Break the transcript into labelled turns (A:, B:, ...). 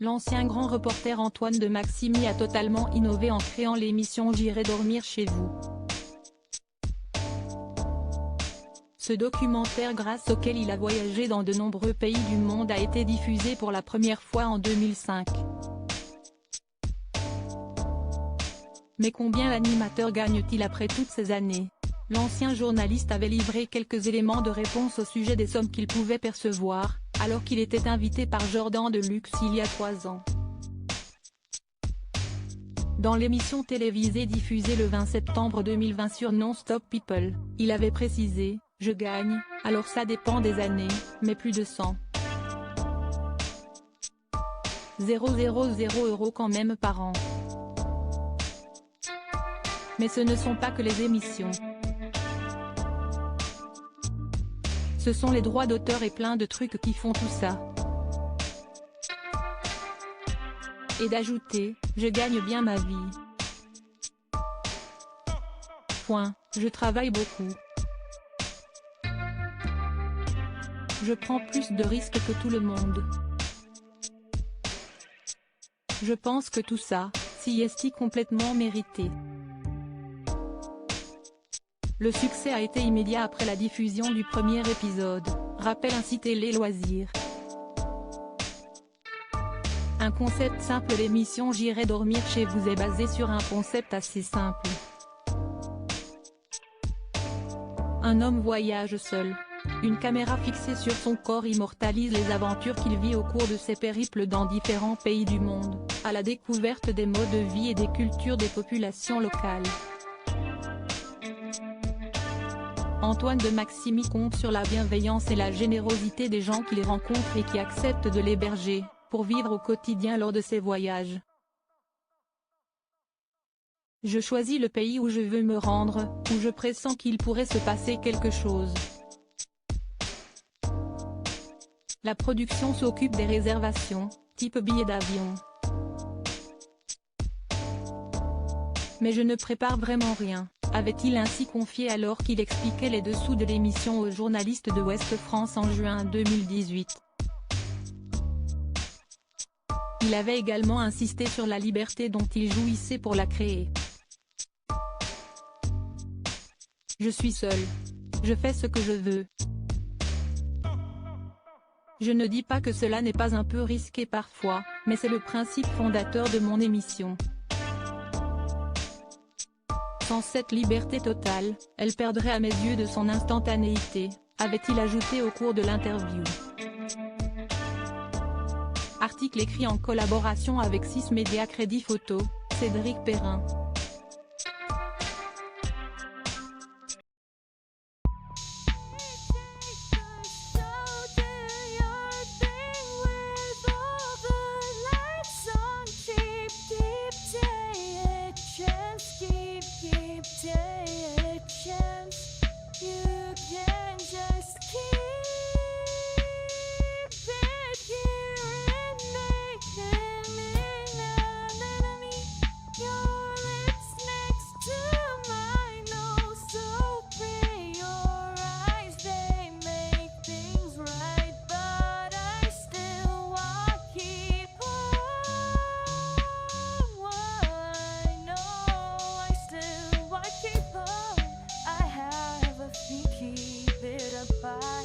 A: L'ancien grand reporter Antoine de Maximi a totalement innové en créant l'émission J'irai dormir chez vous. Ce documentaire, grâce auquel il a voyagé dans de nombreux pays du monde, a été diffusé pour la première fois en 2005. Mais combien l'animateur gagne-t-il après toutes ces années? L'ancien journaliste avait livré quelques éléments de réponse au sujet des sommes qu'il pouvait percevoir, alors qu'il était invité par Jordan de Luxe il y a 3 ans. Dans l'émission télévisée diffusée le 20 septembre 2020 sur Non-Stop People, il avait précisé « Je gagne, alors ça dépend des années, mais plus de 100 000 € quand même par an. » Mais ce ne sont pas que les émissions. Ce sont les droits d'auteur et plein de trucs qui font tout ça. Et d'ajouter, je gagne bien ma vie. Point, je travaille beaucoup. Je prends plus de risques que tout le monde. Je pense que tout ça, si est complètement mérité. Le succès a été immédiat après la diffusion du premier épisode, rappelle ainsi Télé Loisirs. Un concept simple. L'émission J'irai dormir chez vous est basée sur un concept assez simple. Un homme voyage seul. Une caméra fixée sur son corps immortalise les aventures qu'il vit au cours de ses périples dans différents pays du monde, à la découverte des modes de vie et des cultures des populations locales. Antoine de Maximi compte sur la bienveillance et la générosité des gens qu'il rencontre et qui acceptent de l'héberger, pour vivre au quotidien lors de ses voyages. Je choisis le pays où je veux me rendre, où je pressens qu'il pourrait se passer quelque chose. La production s'occupe des réservations, type billets d'avion. Mais je ne prépare vraiment rien, avait-il ainsi confié alors qu'il expliquait les dessous de l'émission aux journalistes de Ouest France en juin 2018. Il avait également insisté sur la liberté dont il jouissait pour la créer. Je suis seul. Je fais ce que je veux. Je ne dis pas que cela n'est pas un peu risqué parfois, mais c'est le principe fondateur de mon émission. Sans cette liberté totale, elle perdrait à mes yeux de son instantanéité, avait-il ajouté au cours de l'interview. Article écrit en collaboration avec 6 médias. Crédit photo, Cédric Perrin.
B: Keep it apart.